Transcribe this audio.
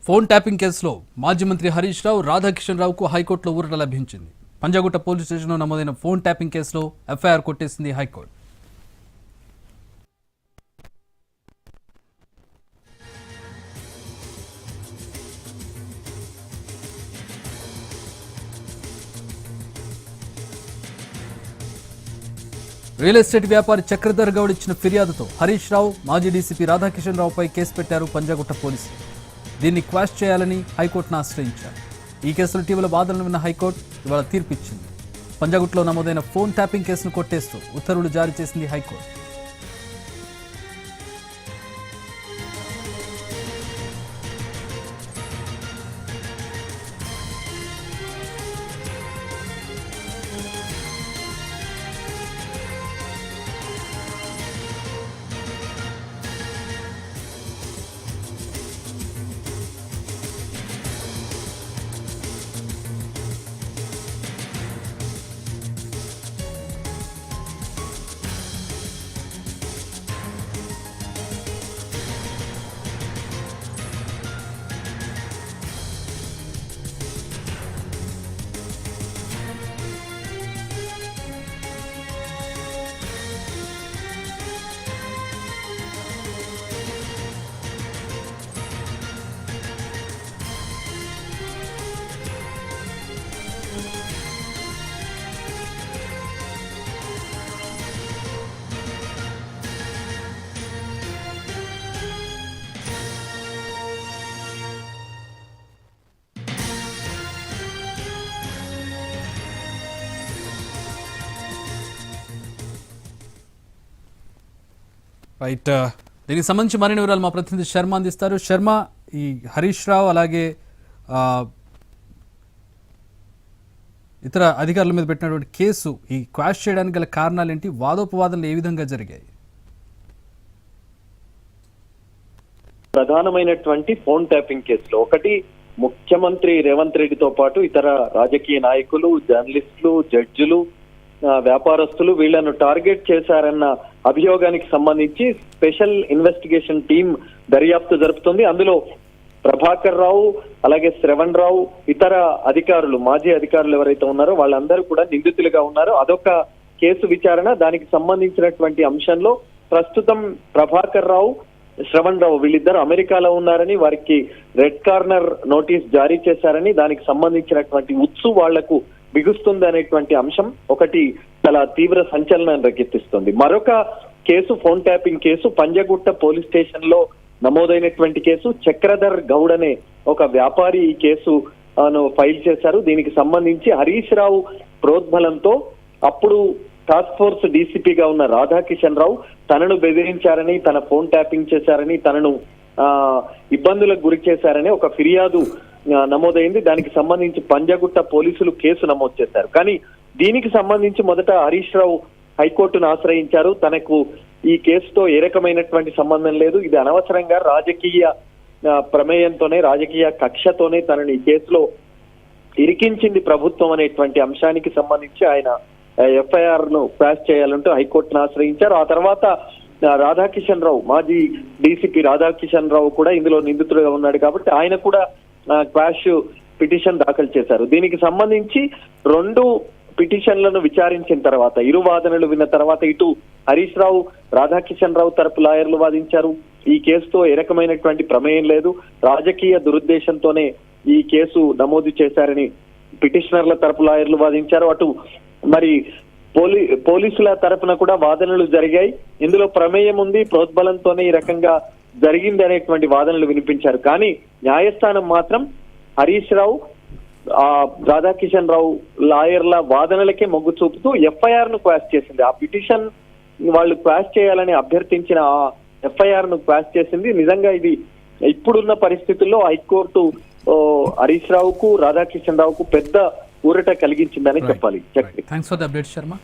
Phone tapping కేసులో మాజీ మంత్రి హరీష్ రావు రాధాకిషన్ రావుకు హైకోర్టులో ఊరట లభించింది. పంజాగుట్ట పోలీస్ స్టేషన్లో నమోదైన ఫోన్ ట్యాపింగ్ కేసులో ఎఫ్ఐఆర్ కొట్టేసింది హైకోర్టు. రియల్ ఎస్టేట్ వ్యాపారి చక్రధర్ గౌడ్ ఇచ్చిన ఫిర్యాదుతో హరీష్ రావు, మాజీ డీసీపీ రాధాకిషన్ రావుపై కేసు పెట్టారు పంజాగుట్ట పోలీసులు. దీన్ని క్వాష్ చేయాలని హైకోర్టును ఆశ్రయించారు. ఈ కేసులో ఇటీవల వాదనలు విన్న హైకోర్టు ఇవాళ తీర్పిచ్చింది. పంజాగుట్టలో నమోదైన ఫోన్ ట్యాపింగ్ కేసును కొట్టేస్తూ ఉత్తర్వులు జారీ చేసింది హైకోర్టు. రైట్, దీనికి సంబంధించి మరిన్ని వివరాలు మా ప్రతినిధి శర్మ అందిస్తారు. శర్మ, ఈ హరీష్ రావు అలాగే ఇతర అధికారుల మీద పెట్టినటువంటి కేసు ఈ క్వాష్ చేయడానికి గల కారణాలు ఏంటి? వాదోపవాదనలు ఏ విధంగా జరిగాయి? ప్రధానమైనటువంటి ఫోన్ ట్యాపింగ్ కేసులో ఒకటి, ముఖ్యమంత్రి రేవంత్ రెడ్డితో పాటు ఇతర రాజకీయ నాయకులు, జర్నలిస్టులు, జడ్జిలు, వ్యాపారస్తులు వీళ్లను టార్గెట్ చేశారన్న అభియోగానికి సంబంధించి స్పెషల్ ఇన్వెస్టిగేషన్ టీం దర్యాప్తు జరుపుతుంది. అందులో ప్రభాకర్ రావు, అలాగే శ్రవణ్ రావు, ఇతర అధికారులు, మాజీ అధికారులు ఎవరైతే ఉన్నారో వాళ్ళందరూ కూడా నిందితులుగా ఉన్నారు. అదొక కేసు విచారణ. దానికి సంబంధించినటువంటి అంశంలో ప్రస్తుతం ప్రభాకర్ రావు, శ్రవణ్ రావు వీళ్ళిద్దరు అమెరికాలో ఉన్నారని, వారికి రెడ్ కార్నర్ నోటీస్ జారీ చేశారని, దానికి సంబంధించినటువంటి ఉత్సు వాళ్లకు బిగుస్తుంది అనేటువంటి అంశం ఒకటి చాలా తీవ్ర సంచలనం రేకెత్తిస్తుంది. మరొక case phone tapping case Panjagutta police station లో నమోదైనటువంటి కేసు. చక్రధర్ గౌడ్ అనే ఒక వ్యాపారి ఈ కేసు ఫైల్ చేశారు. దీనికి సంబంధించి హరీష్ రావు ప్రోద్బలంతో అప్పుడు టాస్క్ ఫోర్స్ డీసీపీగా ఉన్న రాధాకిషన్ రావు తనను బెదిరించారని, తన ఫోన్ ట్యాపింగ్ చేశారని, తనను ఇబ్బందులకు గురి చేశారని ఒక ఫిర్యాదు నమోదైంది. దానికి సంబంధించి పంజాగుట్ట పోలీసులు కేసు నమోదు చేశారు. కానీ దీనికి సంబంధించి మొదట హరీష్ రావు హైకోర్టును ఆశ్రయించారు. తనకు ఈ కేసుతో ఏ రకమైనటువంటి సంబంధం లేదు, ఇది అనవసరంగా రాజకీయ ప్రమేయంతోనే, రాజకీయ కక్షతోనే తనని ఈ కేసులో ఇరికించింది ప్రభుత్వం అనేటువంటి అంశానికి సంబంధించి ఆయన ఎఫ్ఐఆర్ ను క్వాష్ చేయాలంటూ హైకోర్టును ఆశ్రయించారు. ఆ తర్వాత రాధాకిషన్ రావు, మాజీ డీసీపీ రాధాకిషన్ రావు కూడా ఇందులో నిందితుడుగా ఉన్నాడు కాబట్టి ఆయన కూడా క్వాష్ పిటిషన్ దాఖలు చేశారు. దీనికి సంబంధించి రెండు పిటిషన్లను విచారించిన తర్వాత, ఇరు వాదనలు విన్న తర్వాత ఇటు హరీష్ రావు, రాధాకిషన్ రావు తరపు లాయర్లు వాదించారు. ఈ కేసుతో ఏ రకమైనటువంటి ప్రమేయం లేదు, రాజకీయ దురుద్దేశంతోనే ఈ కేసు నమోదు చేశారని పిటిషనర్ల తరపు లాయర్లు వాదించారు. అటు మరి పోలీసుల తరపున కూడా వాదనలు జరిగాయి. ఇందులో ప్రమేయం ఉంది, ప్రోద్బలంతోనే ఈ రకంగా జరిగింది అనేటువంటి వాదనలు వినిపించారు. కానీ న్యాయస్థానం మాత్రం హరీష్ రావు, రాధాకిషన్ రావు లాయర్ల వాదనలకే మొగ్గు చూపుతూ ఎఫ్ఐఆర్ ను క్వాష్ చేసింది. ఆ పిటిషన్ వాళ్ళు క్వాష్ చేయాలని అభ్యర్థించిన ఆ ఎఫ్ఐఆర్ ను క్వాష్ చేసింది. నిజంగా ఇది ఇప్పుడున్న పరిస్థితుల్లో హైకోర్టు హరీష్ రావుకు, రాధాకిషన్ రావుకు పెద్ద ఊరట కలిగించిందని చెప్పాలి. Thanks for the update Sharma.